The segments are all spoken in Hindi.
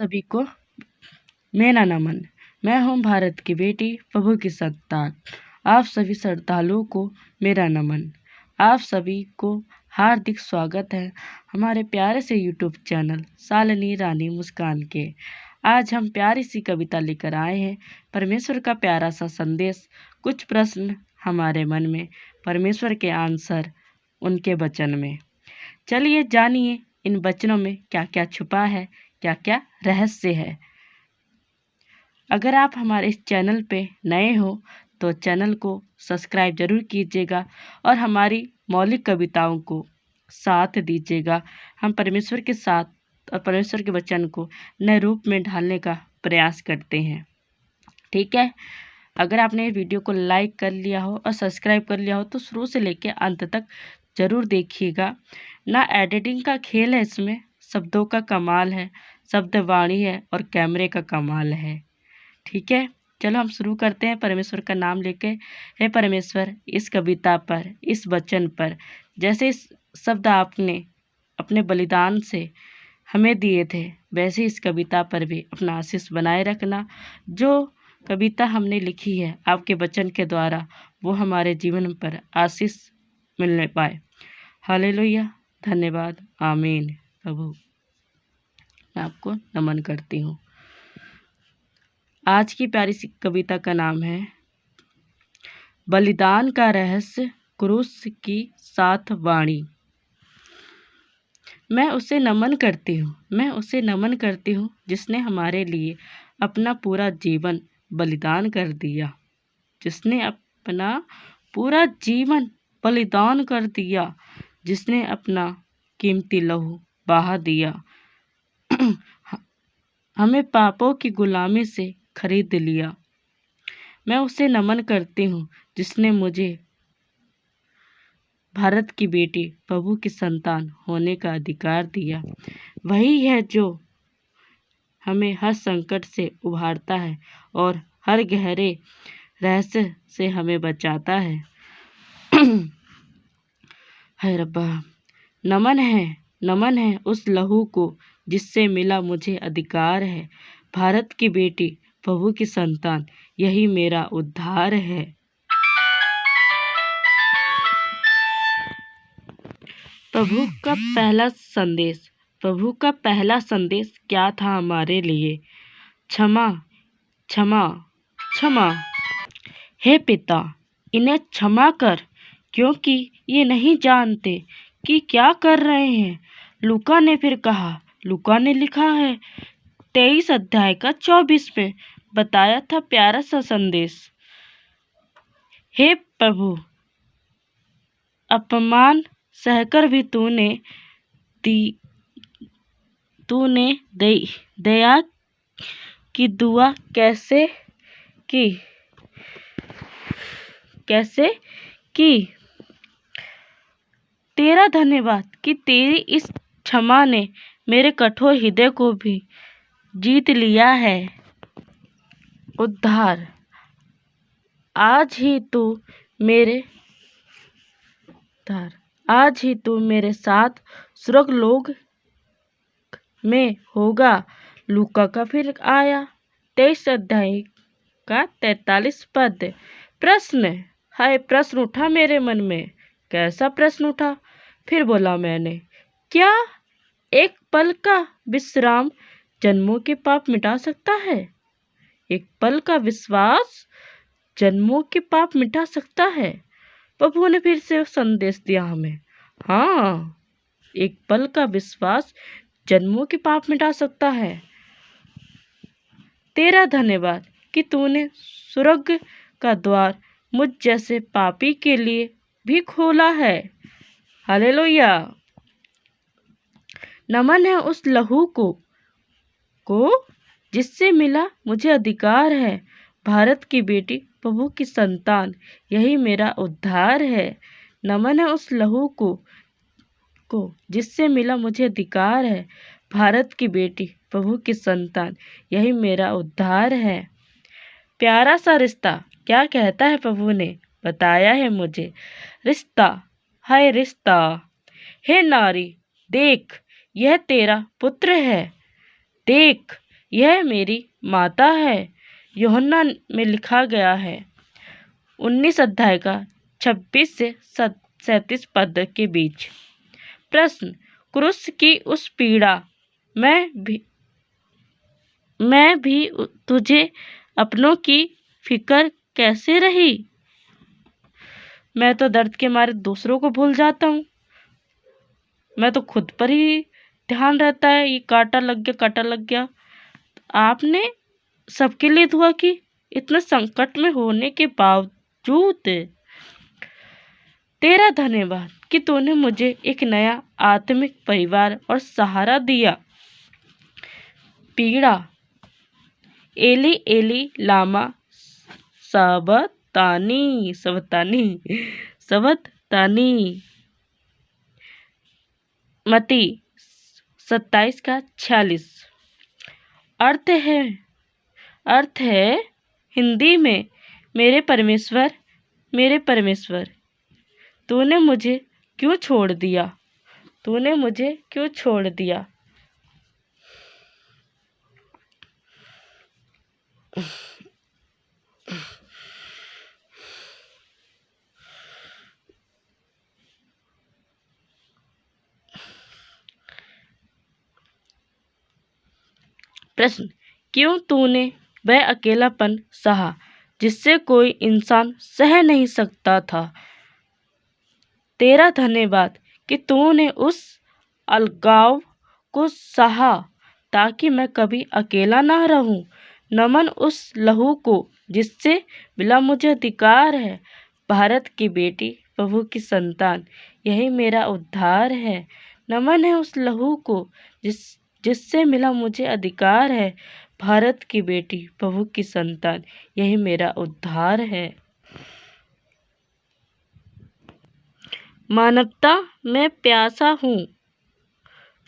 सभी को मेरा नमन। मैं हूँ भारत की बेटी, प्रभु की संतान। आप सभी श्रद्धालुओं को मेरा नमन। आप सभी को हार्दिक स्वागत है हमारे प्यारे से यूट्यूब चैनल शालिनी रानी मुस्कान के। आज हम प्यारी सी कविता लेकर आए हैं, परमेश्वर का प्यारा सा संदेश। कुछ प्रश्न हमारे मन में, परमेश्वर के आंसर उनके वचन में। चलिए जानिए इन वचनों में क्या क्या छुपा है, क्या क्या रहस्य है। अगर आप हमारे इस चैनल पे नए हो तो चैनल को सब्सक्राइब जरूर कीजिएगा और हमारी मौलिक कविताओं को साथ दीजिएगा। हम परमेश्वर के साथ और परमेश्वर के वचन को नए रूप में ढालने का प्रयास करते हैं। ठीक है, अगर आपने वीडियो को लाइक कर लिया हो और सब्सक्राइब कर लिया हो तो शुरू से लेकर अंत तक ज़रूर देखिएगा। ना एडिटिंग का खेल है इसमें, शब्दों का कमाल है, शब्दवाणी है और कैमरे का कमाल है। ठीक है, चलो हम शुरू करते हैं परमेश्वर का नाम लेके। हे परमेश्वर, इस कविता पर, इस वचन पर, जैसे इस शब्द आपने अपने बलिदान से हमें दिए थे, वैसे इस कविता पर भी अपना आशीष बनाए रखना। जो कविता हमने लिखी है आपके वचन के द्वारा, वो हमारे जीवन पर आशीष मिलने पाए। हालेलुया, धन्यवाद, आमीन। प्रभु, मैं आपको नमन करती हूँ। आज की प्यारी सी कविता का नाम है बलिदान का रहस्य, क्रूस की साथ वाणी। मैं उसे नमन करती हूँ, मैं उसे नमन करती हूँ जिसने हमारे लिए अपना पूरा जीवन बलिदान कर दिया, जिसने अपना पूरा जीवन बलिदान कर दिया, जिसने अपना कीमती लहू बहा दिया, हमें पापों की गुलामी से खरीद लिया। मैं उसे नमन करती हूँ जिसने मुझे भारत की बेटी, प्रभु की संतान होने का अधिकार दिया। वही है जो हमें हर संकट से उभारता है और हर गहरे रहस्य से हमें बचाता है। है रब्बा, नमन है उस लहू को जिससे मिला मुझे अधिकार है। भारत की बेटी, प्रभु की संतान, यही मेरा उद्धार है। प्रभु का पहला संदेश, प्रभु का पहला संदेश क्या था हमारे लिए? क्षमा, क्षमा, क्षमा। हे पिता, इन्हें क्षमा कर, क्योंकि ये नहीं जानते कि क्या कर रहे हैं। लूका ने फिर कहा, लूका ने लिखा है 23 अध्याय का 24 में बताया था प्यारा सा संदेश। हे प्रभु, अपमान सहकर भी तूने दया की दुआ कैसे की। तेरा धन्यवाद कि तेरी इस क्षमा ने मेरे कठोर हृदय को भी जीत लिया है। उद्धार, आज ही तू मेरे साथ स्वर्गलोक में होगा। लूका का फिर आया 23 अध्याय का 43 पद। प्रश्न उठा मेरे मन में। कैसा प्रश्न उठा? फिर बोला मैंने, क्या एक पल का विश्राम जन्मों के पाप मिटा सकता है? एक पल का विश्वास जन्मों के पाप मिटा सकता है? प्रभु ने फिर से संदेश दिया हमें। हाँ, एक पल का विश्वास जन्मों के पाप मिटा सकता है। तेरा धन्यवाद कि तूने स्वर्ग का द्वार मुझ जैसे पापी के लिए भी खोला है। हालेलुया, नमन है उस लहू को जिससे मिला मुझे अधिकार है। भारत की बेटी, प्रभु की संतान, यही मेरा उद्धार है। नमन है उस लहू को जिससे मिला मुझे अधिकार है। भारत की बेटी, प्रभु की संतान, यही मेरा उद्धार है। प्यारा सा रिश्ता, क्या कहता है प्रभु ने बताया है मुझे। रिश्ता है रिश्ता। हे नारी, देख, यह तेरा पुत्र है। देख, यह मेरी माता है। यूहन्ना में लिखा गया है 19 अध्याय का 26 से 37 पद के बीच। प्रश्न, क्रूस की उस पीड़ा मैं भी तुझे अपनों की फिक्र कैसे रही? मैं तो दर्द के मारे दूसरों को भूल जाता हूँ। मैं तो खुद पर ही ध्यान रहता है, ये कांटा लग गया, कांटा लग गया। आपने सबके लिए दुआ की, इतना संकट में होने के बावजूद। तेरा धन्यवाद कि तूने मुझे एक नया आत्मिक परिवार और सहारा दिया। पीड़ा, एली एली लामा सबतानी सबतानी सबतानी। मती 27 का 46। अर्थ है हिंदी में, मेरे परमेश्वर तूने मुझे क्यों छोड़ दिया? तूने मुझे क्यों छोड़ दिया? प्रश्न, क्यों तूने वह अकेलापन सहा जिससे कोई इंसान सह नहीं सकता था? तेरा धन्यवाद कि तूने उस अलगाव को सहा ताकि मैं कभी अकेला ना रहूं। नमन उस लहू को जिससे मिला मुझे अधिकार है। भारत की बेटी, प्रभु की संतान, यही मेरा उद्धार है। नमन है उस लहू को जिससे मिला मुझे अधिकार है। भारत की बेटी, प्रभु की संतान, यही मेरा उद्धार है। मानवता, मैं प्यासा हूँ।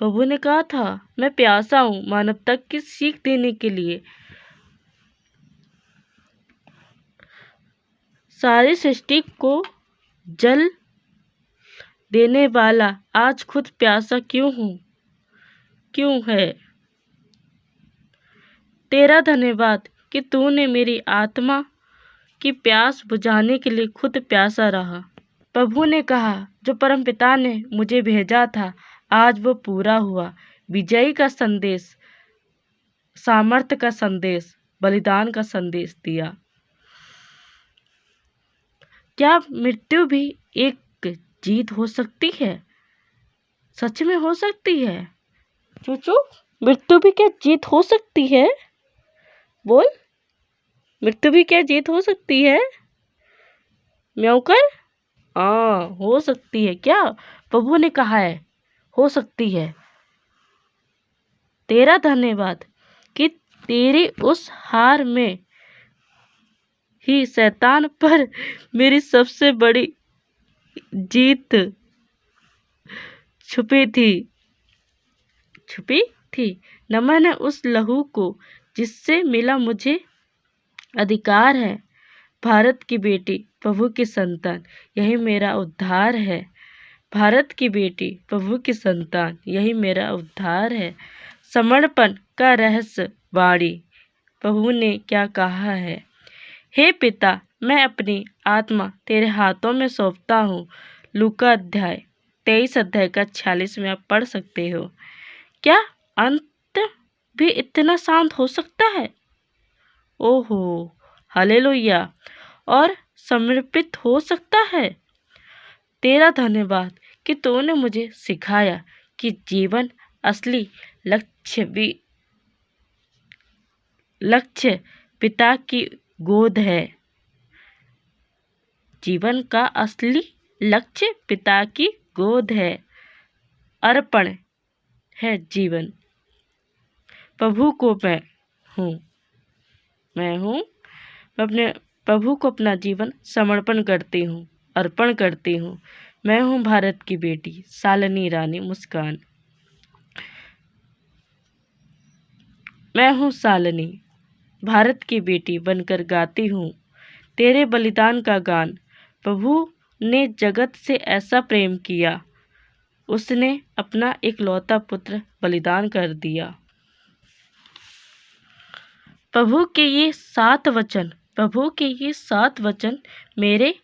प्रभु ने कहा था, मैं प्यासा हूँ मानवता की सीख देने के लिए। सारी सृष्टि को जल देने वाला आज खुद प्यासा क्यों है? तेरा धन्यवाद कि तूने मेरी आत्मा की प्यास बुझाने के लिए खुद प्यासा रहा। प्रभु ने कहा, जो परमपिता ने मुझे भेजा था आज वो पूरा हुआ। विजयी का संदेश, सामर्थ्य का संदेश, बलिदान का संदेश दिया। क्या मृत्यु भी एक जीत हो सकती है? सच में हो सकती है। चूचू, मृत्यु भी क्या जीत हो सकती है? बोल, मृत्यु भी क्या जीत हो सकती है? म्याऊं कर। हाँ, हो सकती है। क्या प्रभु ने कहा है, हो सकती है। तेरा धन्यवाद कि तेरी उस हार में ही शैतान पर मेरी सबसे बड़ी जीत छुपी थी। नमन है उस लहू को जिससे मिला मुझे अधिकार है। भारत की बेटी, प्रभु की संतान, यही मेरा उद्धार है। भारत की बेटी, प्रभु की संतान, यही मेरा उद्धार है। समर्पण का रहस्य वाणी, प्रभु ने क्या कहा है? हे पिता, मैं अपनी आत्मा तेरे हाथों में सौंपता हूँ। लूका 23 अध्याय का 46 में आप पढ़ सकते हो। क्या अंत भी इतना शांत हो सकता है? ओहो, हालेलुया। और समर्पित हो सकता है। तेरा धन्यवाद कि तूने मुझे सिखाया कि जीवन असली लक्ष्य पिता की गोद है। जीवन का असली लक्ष्य पिता की गोद है। अर्पण है जीवन। प्रभु को मैं अपने प्रभु को अपना जीवन समर्पण करती हूँ, अर्पण करती हूँ। मैं हूँ भारत की बेटी, शालिनी रानी मुस्कान। मैं हूँ शालिनी, भारत की बेटी बनकर गाती हूँ तेरे बलिदान का गान। प्रभु ने जगत से ऐसा प्रेम किया, उसने अपना इकलौता पुत्र बलिदान कर दिया। प्रभु के ये 7 वचन मेरे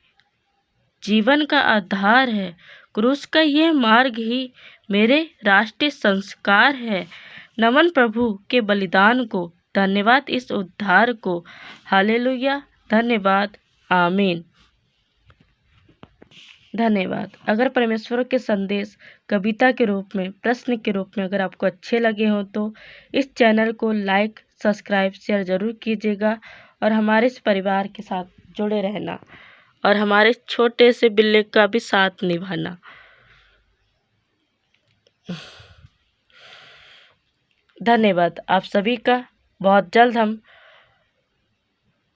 जीवन का आधार है। क्रूस का यह मार्ग ही मेरे राष्ट्रीय संस्कार है। नमन प्रभु के बलिदान को, धन्यवाद इस उद्धार को। हालेलुया, धन्यवाद, आमीन। धन्यवाद। अगर परमेश्वर के संदेश कविता के रूप में, प्रश्न के रूप में अगर आपको अच्छे लगे हों तो इस चैनल को लाइक, सब्सक्राइब, शेयर ज़रूर कीजिएगा और हमारे इस परिवार के साथ जुड़े रहना और हमारे छोटे से बिल्ले का भी साथ निभाना। धन्यवाद आप सभी का। बहुत जल्द हम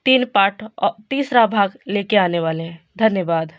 3 पार्ट और तीसरा भाग लेके आने वाले हैं। धन्यवाद।